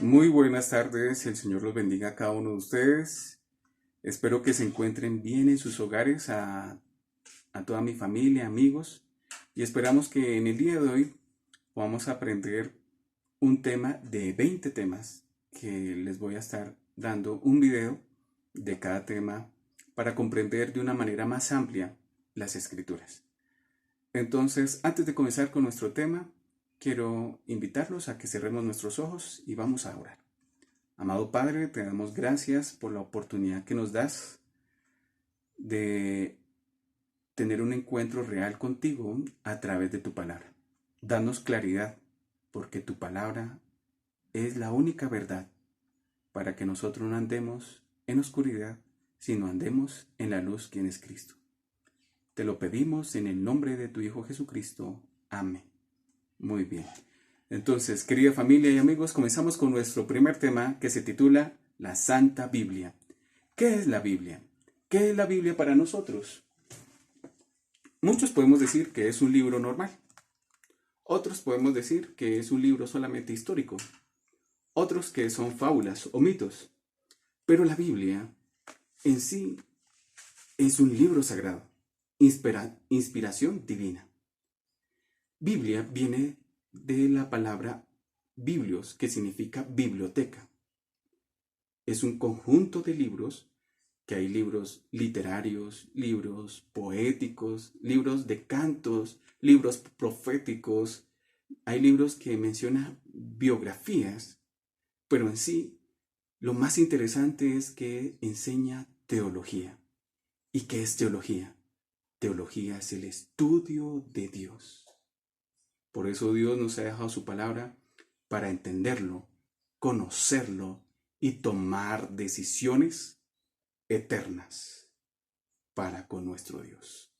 Muy buenas tardes, el Señor los bendiga a cada uno de ustedes. Espero que se encuentren bien en sus hogares, a toda mi familia, amigos, y esperamos que en el día de hoy podamos aprender un tema de 20 temas que les voy a estar dando un video de cada tema para comprender de una manera más amplia las escrituras. Entonces, antes de comenzar con nuestro tema, quiero invitarlos a que cerremos nuestros ojos y vamos a orar. Amado Padre, te damos gracias por la oportunidad que nos das de tener un encuentro real contigo a través de tu palabra. Danos claridad, porque tu palabra es la única verdad para que nosotros no andemos en oscuridad, sino andemos en la luz, quien es Cristo. Te lo pedimos en el nombre de tu Hijo Jesucristo. Amén. Muy bien. Entonces, querida familia y amigos, comenzamos con nuestro primer tema que se titula La Santa Biblia. ¿Qué es la Biblia? ¿Qué es la Biblia para nosotros? Muchos podemos decir que es un libro normal. Otros podemos decir que es un libro solamente histórico. Otros que son fábulas o mitos. Pero la Biblia en sí es un libro sagrado, inspiración divina. Biblia viene de la palabra biblios, que significa biblioteca. Es un conjunto de libros, que hay libros literarios, libros poéticos, libros de cantos, libros proféticos, hay libros que mencionan biografías, pero en sí lo más interesante es que enseña teología. ¿Y qué es teología? Teología es el estudio de Dios. Por eso Dios nos ha dejado su palabra para entenderlo, conocerlo y tomar decisiones eternas para con nuestro Dios.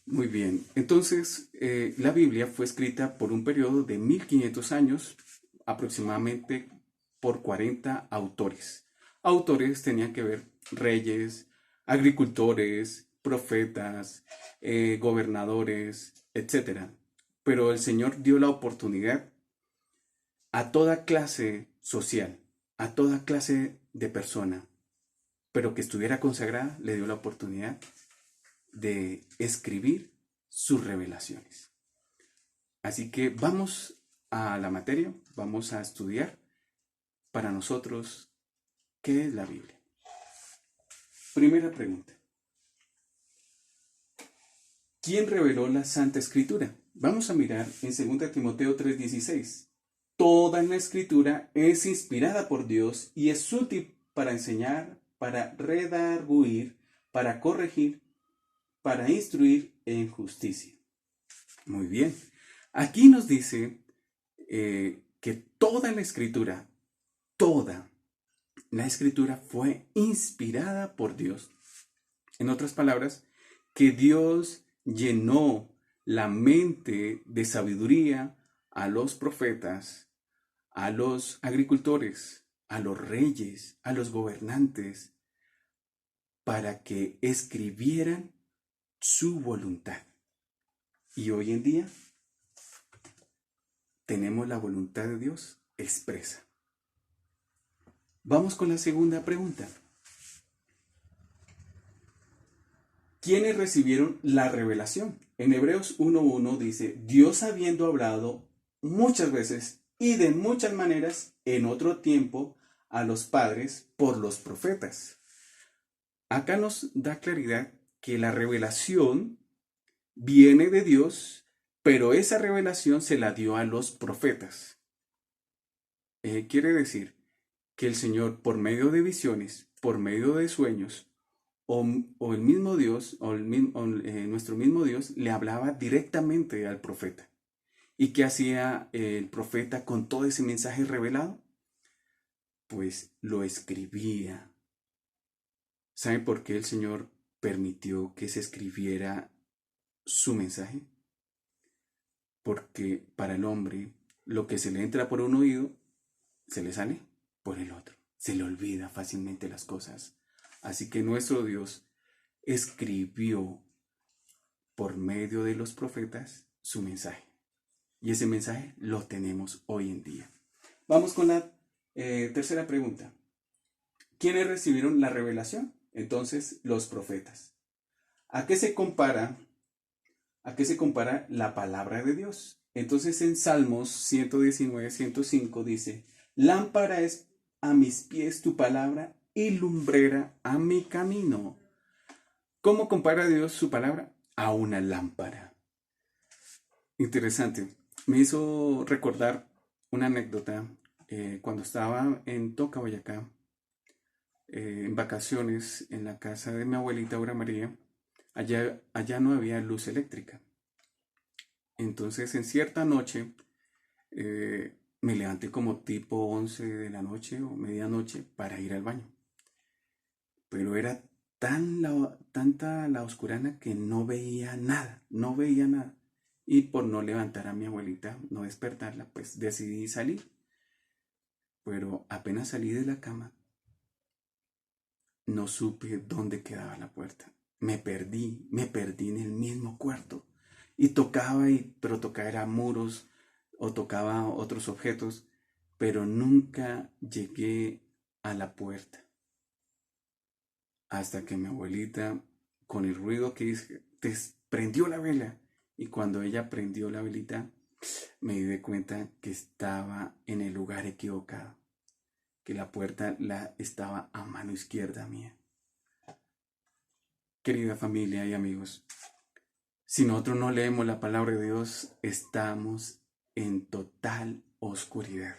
Muy bien, entonces la Biblia fue escrita por un periodo de 1500 años, aproximadamente por 40 autores. Autores tenían que ver reyes, agricultores, profetas, gobernadores, etcétera. Pero el Señor dio la oportunidad a toda clase social, a toda clase de persona, pero que estuviera consagrada, le dio la oportunidad de escribir sus revelaciones. Así que vamos a la materia, vamos a estudiar para nosotros qué es la Biblia. Primera pregunta. ¿Quién reveló la Santa Escritura? Vamos a mirar en 2 Timoteo 3:16. Toda la Escritura es inspirada por Dios y es útil para enseñar, para redarguir, para corregir, para instruir en justicia. Muy bien. Aquí nos dice que toda la escritura fue inspirada por Dios. En otras palabras, que Dios llenó la mente de sabiduría a los profetas, a los agricultores, a los reyes, a los gobernantes, para que escribieran su voluntad. Y hoy en día tenemos la voluntad de Dios expresa. Vamos con la segunda pregunta. ¿Quiénes recibieron la revelación? En Hebreos 1:1 dice, Dios habiendo hablado muchas veces y de muchas maneras en otro tiempo a los padres por los profetas. Acá nos da claridad que la revelación viene de Dios, pero esa revelación se la dio a los profetas. Quiere decir que el Señor, por medio de visiones, por medio de sueños, o el mismo Dios, nuestro mismo Dios, le hablaba directamente al profeta. ¿Y qué hacía el profeta con todo ese mensaje revelado? Pues lo escribía. ¿Saben por qué el Señor permitió que se escribiera su mensaje? Porque para el hombre, lo que se le entra por un oído, se le sale por el otro. Se le olvida fácilmente las cosas. Así que nuestro Dios escribió por medio de los profetas su mensaje. Y ese mensaje lo tenemos hoy en día. Vamos con la tercera pregunta. ¿Quiénes recibieron la revelación? Entonces, los profetas. ¿A qué se compara la palabra de Dios? Entonces, en Salmos 119, 105 dice, lámpara es a mis pies tu palabra y lumbrera a mi camino. ¿Cómo compara Dios su palabra? A una lámpara. Interesante. Me hizo recordar una anécdota cuando estaba en Toca, Boyacá, en vacaciones en la casa de mi abuelita Aura María. Allá no había luz eléctrica. Entonces, en cierta noche, me levanté como tipo 11 de la noche o medianoche para ir al baño. Pero era tanta la oscurana que no veía nada. Y por no levantar a mi abuelita, no despertarla, pues decidí salir. Pero apenas salí de la cama, no supe dónde quedaba la puerta. Me perdí en el mismo cuarto. Y pero tocaba era muros o tocaba otros objetos, pero nunca llegué a la puerta. Hasta que mi abuelita, con el ruido que hizo, prendió la vela. Y cuando ella prendió la velita, me di cuenta que estaba en el lugar equivocado, que la puerta estaba a mano izquierda mía. Querida familia y amigos, si nosotros no leemos la palabra de Dios, estamos en total oscuridad.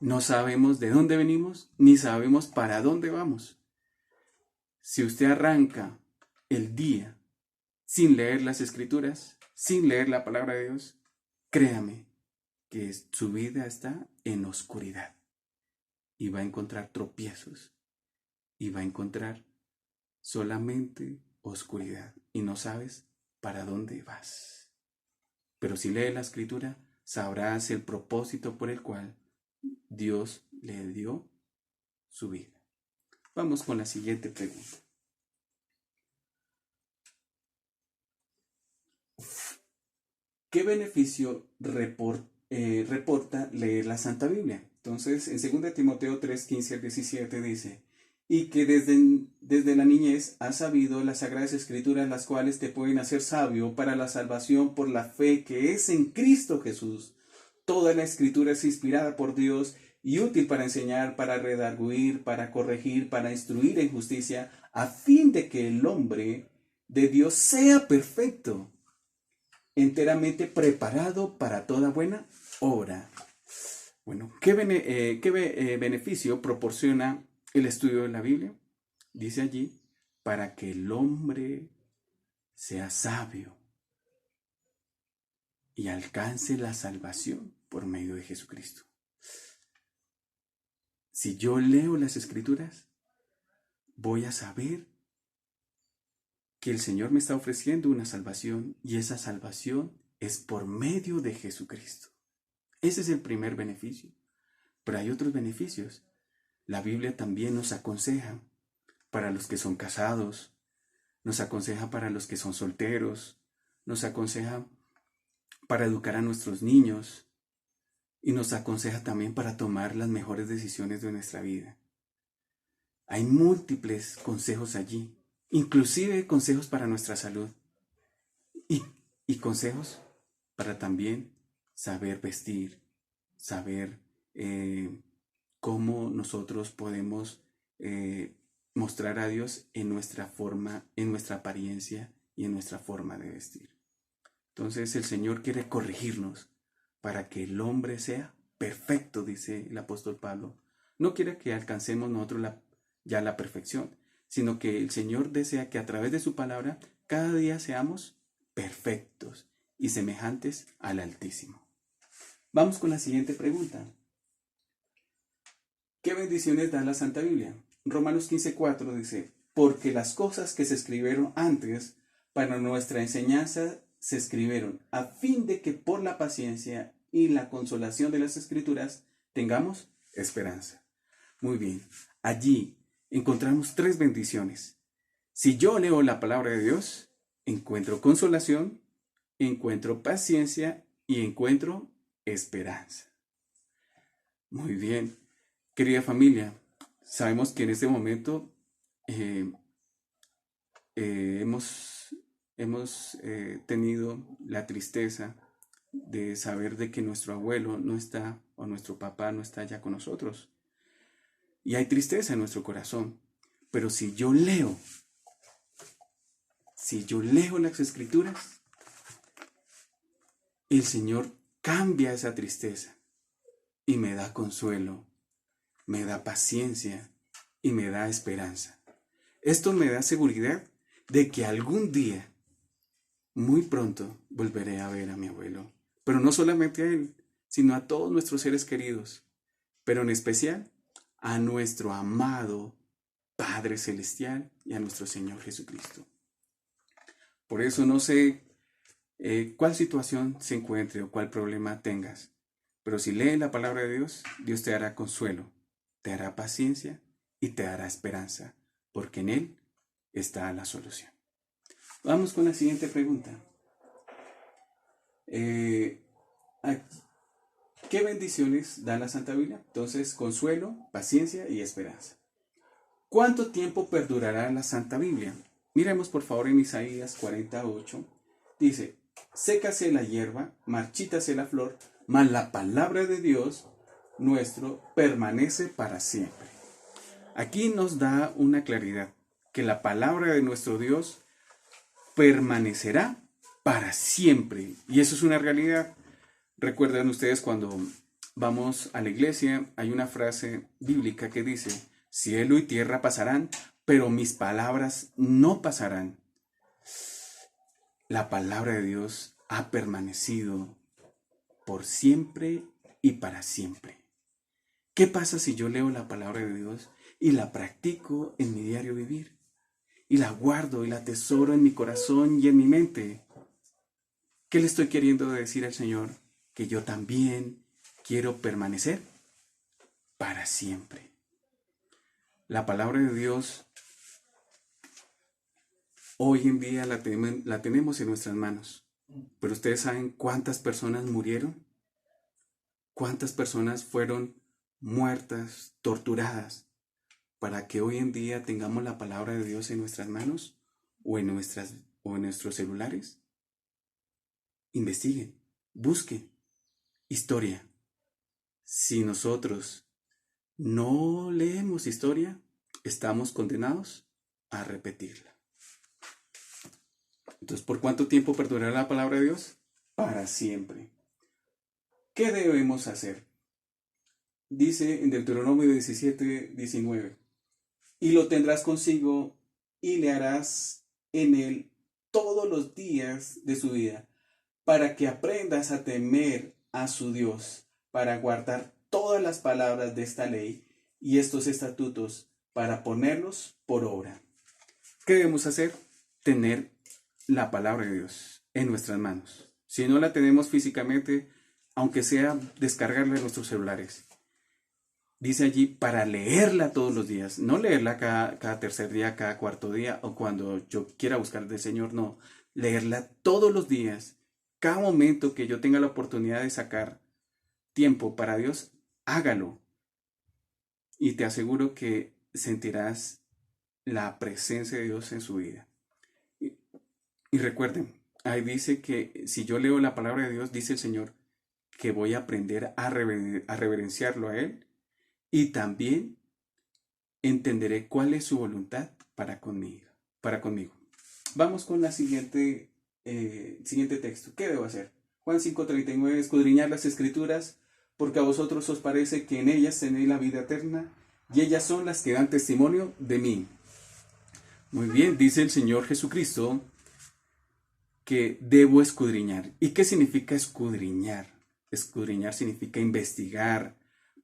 No sabemos de dónde venimos, ni sabemos para dónde vamos. Si usted arranca el día sin leer las Escrituras, sin leer la palabra de Dios, créame que su vida está en oscuridad y va a encontrar tropiezos y va a encontrar solamente oscuridad y no sabes para dónde vas. Pero si lees la Escritura, sabrás el propósito por el cual Dios le dio su vida. Vamos con la siguiente pregunta. ¿Qué beneficio reporta leer la Santa Biblia? Entonces, en 2 Timoteo 3, 15 al 17 dice, y que desde la niñez has sabido las sagradas escrituras, las cuales te pueden hacer sabio para la salvación por la fe que es en Cristo Jesús. Toda la escritura es inspirada por Dios y útil para enseñar, para redarguir, para corregir, para instruir en justicia, a fin de que el hombre de Dios sea perfecto, enteramente preparado para toda buena obra. Bueno, ¿qué beneficio proporciona el estudio de la Biblia? Dice allí, para que el hombre sea sabio y alcance la salvación por medio de Jesucristo. Si yo leo las Escrituras, voy a saber que el Señor me está ofreciendo una salvación y esa salvación es por medio de Jesucristo. Ese es el primer beneficio. Pero hay otros beneficios. La Biblia también nos aconseja para los que son casados, nos aconseja para los que son solteros, nos aconseja para educar a nuestros niños y nos aconseja también para tomar las mejores decisiones de nuestra vida. Hay múltiples consejos allí, inclusive consejos para nuestra salud y consejos para también saber vestir, saber cómo nosotros podemos mostrar a Dios en nuestra forma, en nuestra apariencia y en nuestra forma de vestir. Entonces el Señor quiere corregirnos para que el hombre sea perfecto, dice el apóstol Pablo. No quiere que alcancemos nosotros ya la perfección, sino que el Señor desea que a través de su palabra cada día seamos perfectos y semejantes al Altísimo. Vamos con la siguiente pregunta. ¿Qué bendiciones da la Santa Biblia? Romanos 15:4 dice, porque las cosas que se escribieron antes para nuestra enseñanza se escribieron a fin de que por la paciencia y la consolación de las Escrituras tengamos esperanza. Muy bien, allí encontramos 3 bendiciones. Si yo leo la palabra de Dios, encuentro consolación, encuentro paciencia y encuentro esperanza. Muy bien, querida familia, sabemos que en este momento eh, hemos tenido la tristeza de saber de que nuestro abuelo no está o nuestro papá no está ya con nosotros. Y hay tristeza en nuestro corazón. Pero si yo leo las escrituras, el Señor cambia esa tristeza y me da consuelo, me da paciencia y me da esperanza. Esto me da seguridad de que algún día, muy pronto, volveré a ver a mi abuelo. Pero no solamente a él, sino a todos nuestros seres queridos, pero en especial a nuestro amado Padre Celestial y a nuestro Señor Jesucristo. Por eso no sé cuál situación se encuentre o cuál problema tengas, pero si lees la palabra de Dios, Dios te dará consuelo, te dará paciencia y te dará esperanza, porque en Él está la solución. Vamos con la siguiente pregunta. ¿Qué bendiciones da la Santa Biblia? Entonces, consuelo, paciencia y esperanza. ¿Cuánto tiempo perdurará la Santa Biblia? Miremos por favor en Isaías 48. Dice, sécase la hierba, marchítase la flor, mas la palabra de Dios nuestro permanece para siempre. Aquí nos da una claridad, que la palabra de nuestro Dios permanecerá para siempre. Y eso es una realidad. Recuerdan ustedes cuando vamos a la iglesia, hay una frase bíblica que dice, cielo y tierra pasarán, pero mis palabras no pasarán. La palabra de Dios ha permanecido por siempre y para siempre. ¿Qué pasa si yo leo la palabra de Dios y la practico en mi diario vivir? Y la guardo y la atesoro en mi corazón y en mi mente. ¿Qué le estoy queriendo decir al Señor? Que yo también quiero permanecer para siempre. La palabra de Dios hoy en día la tenemos en nuestras manos. Pero ustedes saben cuántas personas murieron, cuántas personas fueron muertas, torturadas, para que hoy en día tengamos la palabra de Dios en nuestras manos o en nuestros celulares. Investiguen, busquen historia. Si nosotros no leemos historia, estamos condenados a repetirla. Entonces, ¿por cuánto tiempo perdurará la palabra de Dios? Para siempre. ¿Qué debemos hacer? Dice en Deuteronomio 17:19, y lo tendrás consigo y le harás en él todos los días de su vida, para que aprendas a temer a su Dios, para guardar todas las palabras de esta ley y estos estatutos, para ponerlos por obra. ¿Qué debemos hacer? Tener la palabra de Dios en nuestras manos. Si no la tenemos físicamente, aunque sea descargarla en nuestros celulares. Dice allí para leerla todos los días, no leerla cada tercer día, cada cuarto día o cuando yo quiera buscar del Señor, no, leerla todos los días, cada momento que yo tenga la oportunidad de sacar tiempo para Dios, hágalo. Y te aseguro que sentirás la presencia de Dios en su vida. Y recuerden, ahí dice que si yo leo la palabra de Dios, dice el Señor, que voy a aprender a reverenciarlo a Él y también entenderé cuál es su voluntad para conmigo. Vamos con la siguiente texto. ¿Qué debo hacer? Juan 5:39, escudriñar las escrituras, porque a vosotros os parece que en ellas tenéis la vida eterna, y ellas son las que dan testimonio de mí. Muy bien, dice el Señor Jesucristo que debo escudriñar. ¿Y qué significa escudriñar? Escudriñar significa investigar,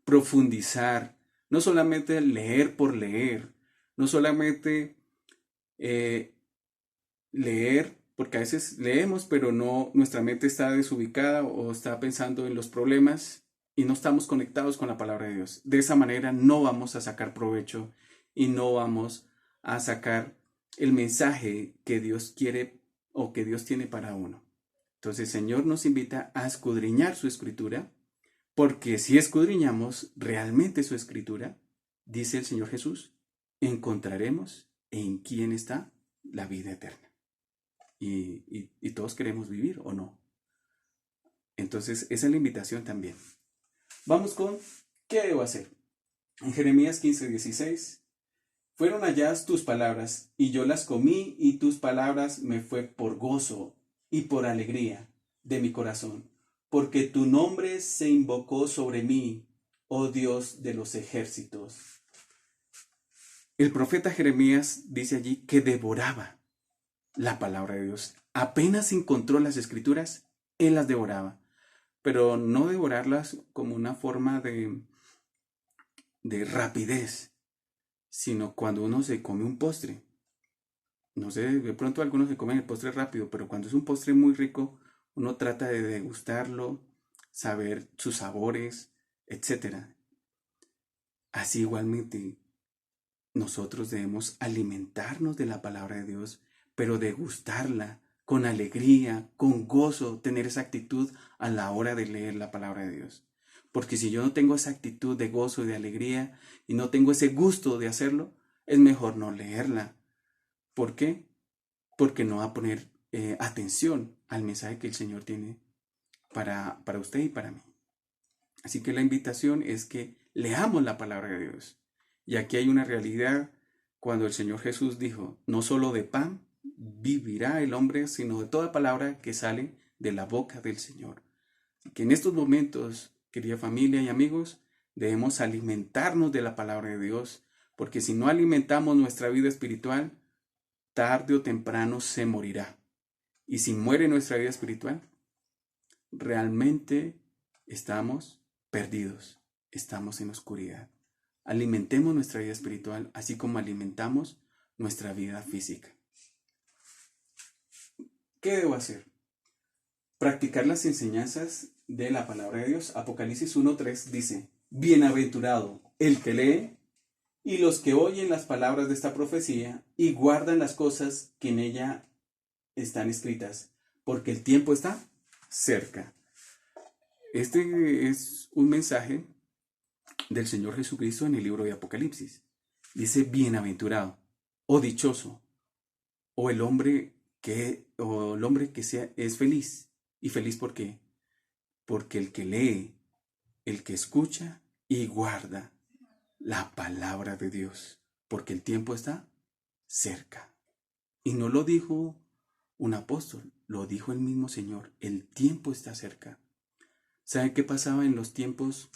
profundizar, no solamente leer por leer, no solamente leer, porque a veces leemos, pero no, nuestra mente está desubicada o está pensando en los problemas y no estamos conectados con la palabra de Dios. De esa manera no vamos a sacar provecho y no vamos a sacar el mensaje que Dios quiere o que Dios tiene para uno. Entonces el Señor nos invita a escudriñar su escritura, porque si escudriñamos realmente su escritura, dice el Señor Jesús, encontraremos en quién está la vida eterna. Y todos queremos vivir, ¿o no? Entonces esa es la invitación también. Vamos con, ¿qué debo hacer? En Jeremías 15:16, fueron halladas tus palabras, y yo las comí, y tus palabras me fue por gozo y por alegría de mi corazón, porque tu nombre se invocó sobre mí, oh Dios de los ejércitos. El profeta Jeremías dice allí que devoraba la palabra de Dios. Apenas encontró las escrituras, él las devoraba. Pero no devorarlas como una forma de rapidez, sino cuando uno se come un postre. No sé, de pronto algunos se comen el postre rápido, pero cuando es un postre muy rico, uno trata de degustarlo, saber sus sabores, etc. Así igualmente, nosotros debemos alimentarnos de la palabra de Dios, pero degustarla con alegría, con gozo, tener esa actitud a la hora de leer la palabra de Dios. Porque si yo no tengo esa actitud de gozo y de alegría y no tengo ese gusto de hacerlo, es mejor no leerla. ¿Por qué? Porque no va a poner atención al mensaje que el Señor tiene para usted y para mí. Así que la invitación es que leamos la palabra de Dios. Y aquí hay una realidad cuando el Señor Jesús dijo, no solo de pan vivirá el hombre, sino de toda palabra que sale de la boca del Señor. Así que en estos momentos, querida familia y amigos, debemos alimentarnos de la palabra de Dios, porque si no alimentamos nuestra vida espiritual, tarde o temprano se morirá. Y si muere nuestra vida espiritual, realmente estamos perdidos, estamos en oscuridad. Alimentemos nuestra vida espiritual, así como alimentamos nuestra vida física. ¿Qué debo hacer? Practicar las enseñanzas de la palabra de Dios. Apocalipsis 1:3 dice, bienaventurado el que lee y los que oyen las palabras de esta profecía y guardan las cosas que en ella están escritas, porque el tiempo está cerca. Este es un mensaje del Señor Jesucristo en el libro de Apocalipsis. Dice bienaventurado o dichoso o el hombre que es feliz. ¿Y feliz por qué? Porque el que lee, el que escucha y guarda la palabra de Dios, porque el tiempo está cerca. Y no lo dijo un apóstol, lo dijo el mismo Señor, el tiempo está cerca. ¿Saben qué pasaba en los tiempos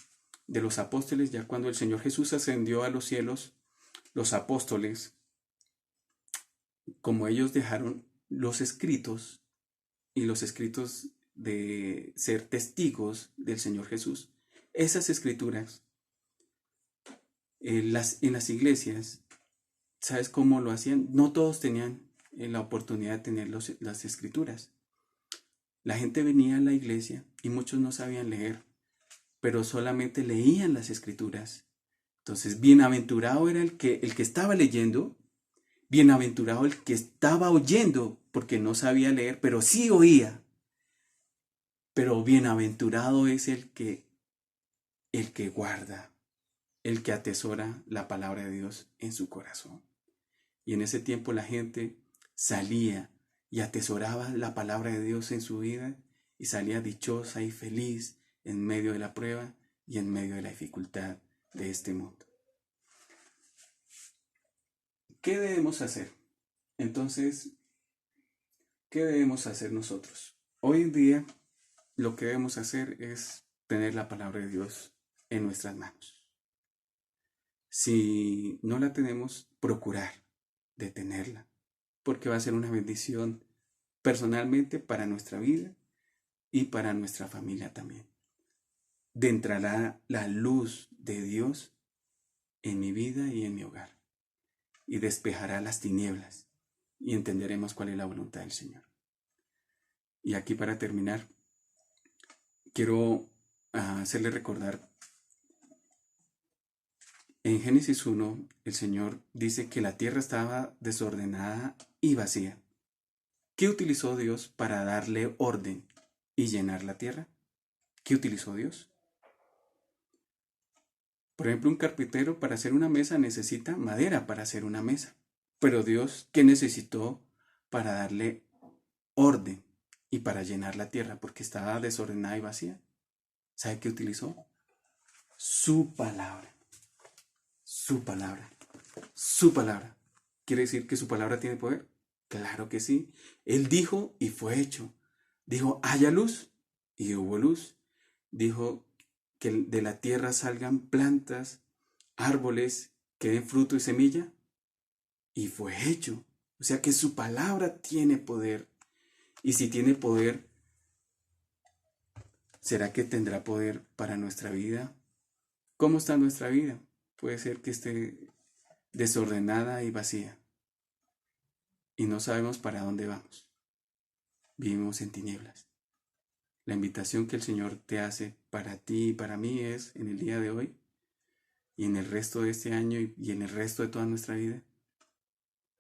de los apóstoles? Ya cuando el Señor Jesús ascendió a los cielos, los apóstoles, como ellos dejaron los escritos y los escritos de ser testigos del Señor Jesús, esas escrituras en las iglesias, ¿sabes cómo lo hacían? No todos tenían la oportunidad de tener las escrituras. La gente venía a la iglesia y muchos no sabían leer, pero solamente leían las escrituras. Entonces, bienaventurado era el que estaba leyendo, bienaventurado el que estaba oyendo, porque no sabía leer, pero sí oía. Pero bienaventurado es el que guarda, el que atesora la palabra de Dios en su corazón. Y en ese tiempo la gente salía y atesoraba la palabra de Dios en su vida y salía dichosa y feliz en medio de la prueba y en medio de la dificultad de este mundo. ¿Qué debemos hacer? Entonces, ¿qué debemos hacer nosotros? Hoy en día, lo que debemos hacer es tener la palabra de Dios en nuestras manos. Si no la tenemos, procurar de tenerla, porque va a ser una bendición personalmente para nuestra vida y para nuestra familia también. Entrará la luz de Dios en mi vida y en mi hogar y despejará las tinieblas y entenderemos cuál es la voluntad del Señor. Y aquí para terminar, quiero hacerle recordar, en Génesis 1, el Señor dice que la tierra estaba desordenada y vacía. ¿Qué utilizó Dios para darle orden y llenar la tierra. ¿Qué utilizó Dios? Por ejemplo, un carpintero para hacer una mesa necesita madera para hacer una mesa. Pero Dios, ¿qué necesitó para darle orden y para llenar la tierra? Porque estaba desordenada y vacía. ¿Sabe qué utilizó? Su palabra. Su palabra. Su palabra. ¿Quiere decir que su palabra tiene poder? Claro que sí. Él dijo y fue hecho. Dijo, haya luz y hubo luz. Dijo que de la tierra salgan plantas, árboles que den fruto y semilla, y fue hecho. O sea que su palabra tiene poder. Y si tiene poder, ¿será que tendrá poder para nuestra vida? ¿Cómo está nuestra vida? Puede ser que esté desordenada y vacía y no sabemos para dónde vamos. Vivimos en tinieblas. La invitación que el Señor te hace para ti y para mí es, en el día de hoy y en el resto de este año y en el resto de toda nuestra vida,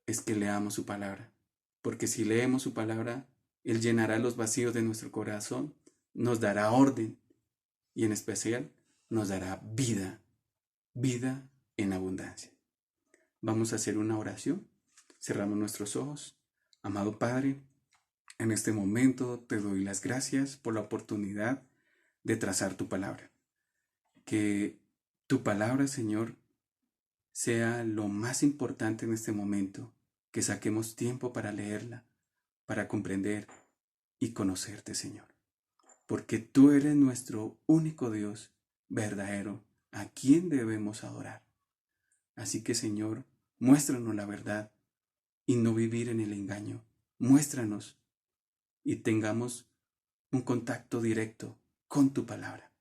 es que leamos su palabra. Porque si leemos su palabra, Él llenará los vacíos de nuestro corazón, nos dará orden y en especial nos dará vida, vida en abundancia. Vamos a hacer una oración. Cerramos nuestros ojos. Amado Padre, en este momento te doy las gracias por la oportunidad de trazar tu palabra. Que tu palabra, Señor, sea lo más importante en este momento, que saquemos tiempo para leerla, para comprender y conocerte, Señor. Porque tú eres nuestro único Dios verdadero, a quien debemos adorar. Así que, Señor, muéstranos la verdad y no vivir en el engaño. Muéstranos y tengamos un contacto directo con tu palabra.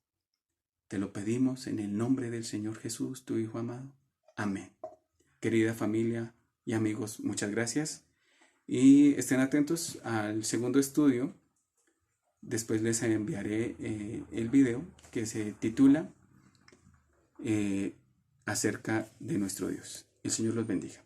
Te lo pedimos en el nombre del Señor Jesús, tu Hijo amado. Amén. Querida familia y amigos, muchas gracias. Y estén atentos al segundo estudio. Después les enviaré el video que se titula acerca de nuestro Dios. El Señor los bendiga.